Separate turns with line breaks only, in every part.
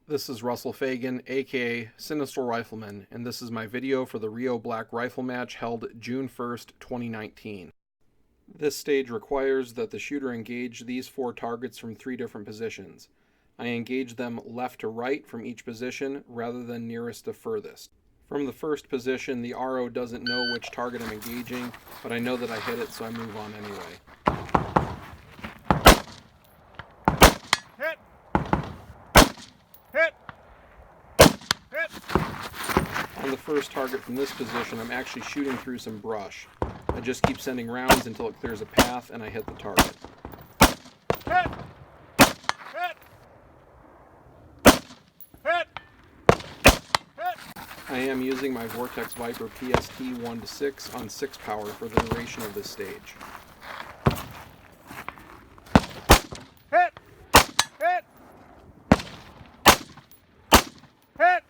This is Russell Fagan, aka Sinister Rifleman, and this is my video for the Rio Black Rifle match held June 1st, 2019. This stage requires that the shooter engage these 4 targets from 3 different positions. I engage them left to right from each position rather than nearest to furthest. From the first position, the RO doesn't know which target I'm engaging, but I know that I hit it, so I move on anyway.
Hit! Hit! Hit!
On the first target from this position, I'm actually shooting through some brush. I just keep sending rounds until it clears a path and I hit the target.
Hit! Hit! Hit! Hit!
I am using my Vortex Viper PST 1-6 on 6 power for the duration of this stage.
Hit! Hit! Hit!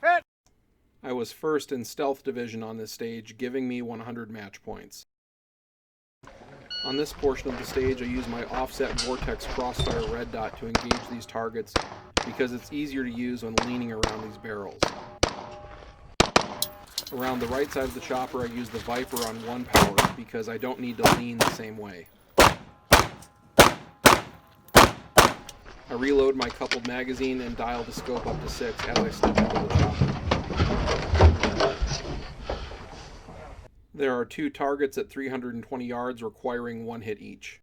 Hit!
I was first in Stealth Division on this stage, giving me 100 match points. On this portion of the stage, I use my offset Vortex Crossfire Red Dot to engage these targets because it's easier to use when leaning around these barrels. Around the right side of the chopper, I use the Viper on 1 power because I don't need to lean the same way. I reload my coupled magazine and dial the scope up to 6 as I step into the chopper. There are 2 targets at 320 yards requiring 1 hit each.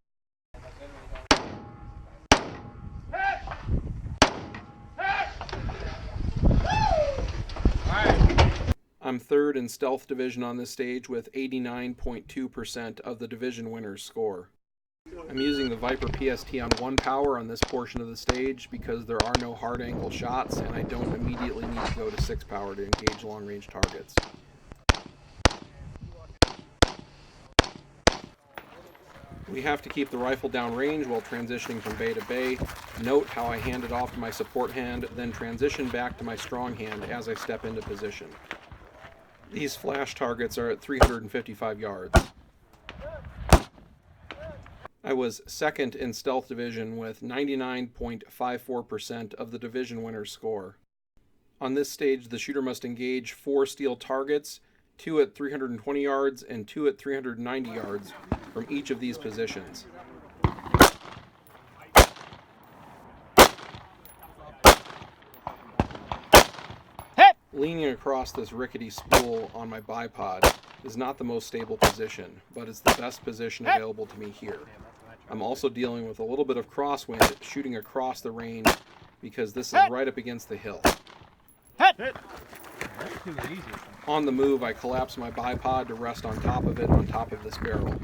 I'm third in Stealth Division on this stage with 89.2% of the division winner's score. I'm using the Viper PST on 1 power on this portion of the stage because there are no hard angle shots and I don't immediately need to go to 6 power to engage long range targets. We have to keep the rifle down range while transitioning from bay to bay. Note how I hand it off to my support hand, then transition back to my strong hand as I step into position. These flash targets are at 355 yards. I was second in Stealth Division with 99.54% of the division winner's score. On this stage, the shooter must engage 4 steel targets, 2 at 320 yards and 2 at 390 yards from each of these positions. Leaning across this rickety spool on my bipod is not the most stable position, but it's the best position available to me here. I'm also dealing with a little bit of crosswind shooting across the range because this is right up against the hill. On the move, I collapse my bipod to rest on top of it on top of this barrel.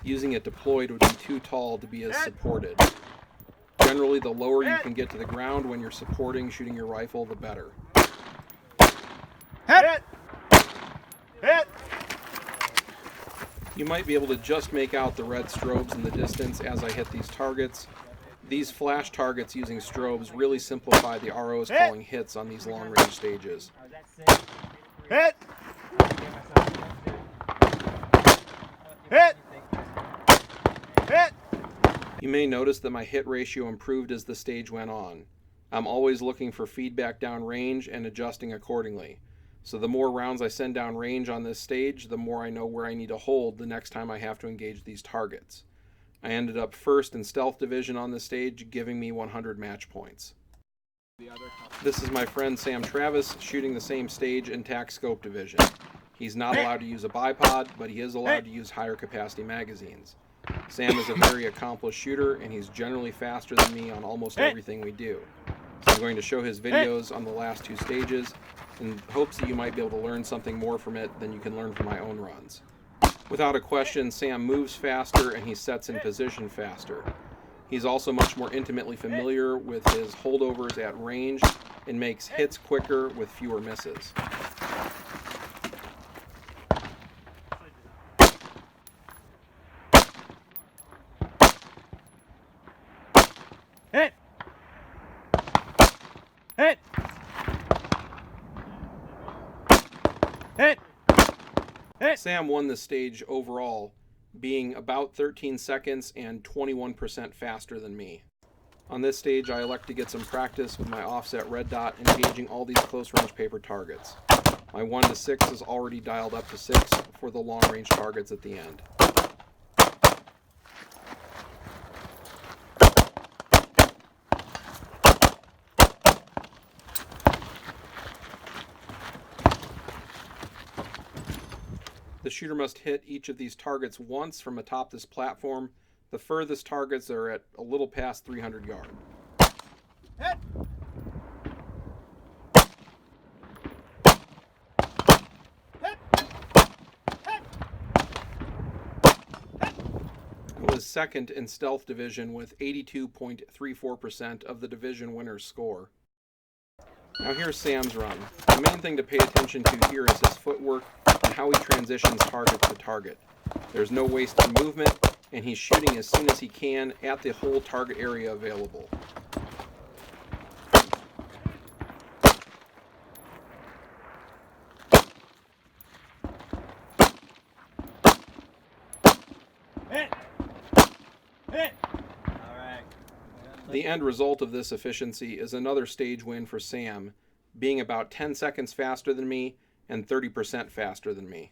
Using it deployed would be too tall to be as supported. Generally, the lower you can get to the ground when you're supporting shooting your rifle, the better.
Hit! Hit!
You might be able to just make out the red strobes in the distance as I hit these targets. These flash targets using strobes really simplify the RO's calling hits on these long-range stages.
Hit! Hit! Hit!
You may notice that my hit ratio improved as the stage went on. I'm always looking for feedback down range and adjusting accordingly. So the more rounds I send down range on this stage, the more I know where I need to hold the next time I have to engage these targets. I ended up first in Stealth Division on this stage, giving me 100 match points. This is my friend Sam Travis shooting the same stage in TAC Scope Division. He's not allowed to use a bipod, but he is allowed to use higher capacity magazines. Sam is a very accomplished shooter, and he's generally faster than me on almost everything we do. So I'm going to show his videos on the last 2 stages in hopes that you might be able to learn something more from it than you can learn from my own runs. Without a question, Sam moves faster and he sets in position faster. He's also much more intimately familiar with his holdovers at range and makes hits quicker with fewer misses.
Hit! Hit! Hit! Hit!
Sam won this stage overall, being about 13 seconds and 21% faster than me. On this stage, I elect to get some practice with my offset red dot engaging all these close range paper targets. My 1 to 6 is already dialed up to 6 for the long range targets at the end. The shooter must hit each of these targets once from atop this platform. The furthest targets are at a little past 300 yards.
Hit! Hit! Hit!
I was second in Stealth Division with 82.34% of the division winner's score. Now here's Sam's run. The main thing to pay attention to here is his footwork and how he transitions target to target. There's no wasted movement, and he's shooting as soon as he can at the whole target area available.
Hit! Hit! All right.
The end result of this efficiency is another stage win for Sam, being about 10 seconds faster than me and 30% faster than me.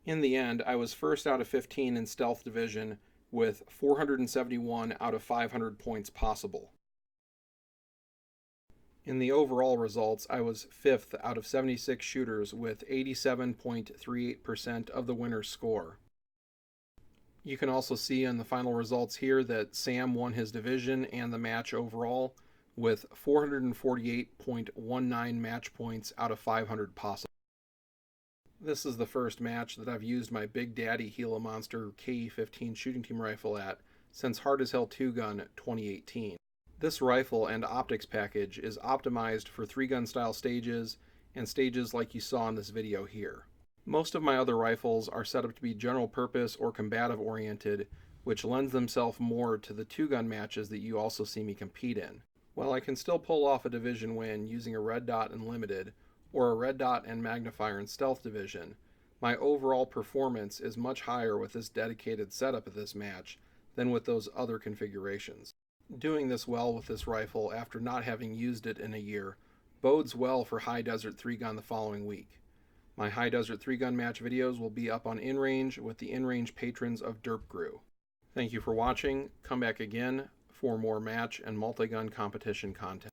In the end, I was first out of 15 in Stealth Division with 471 out of 500 points possible. In the overall results, I was 5th out of 76 shooters with 87.38% of the winner's score. You can also see in the final results here that Sam won his division and the match overall with 448.19 match points out of 500 possible. This is the first match that I've used my Big Daddy Gila Monster KE-15 shooting team rifle at since Hard as Hell 2-Gun 2018. This rifle and optics package is optimized for 3-gun style stages and stages like you saw in this video here. Most of my other rifles are set up to be general purpose or combative oriented, which lends themselves more to the 2-gun matches that you also see me compete in. While I can still pull off a division win using a red dot and limited, or a red dot and magnifier in Stealth Division, my overall performance is much higher with this dedicated setup of this match than with those other configurations. Doing this well with this rifle after not having used it in a year bodes well for High Desert 3-Gun the following week. My High Desert 3-Gun match videos will be up on InRange with the InRange patrons of Derp Grew. Thank you for watching. Come back again for more match and multi-gun competition content.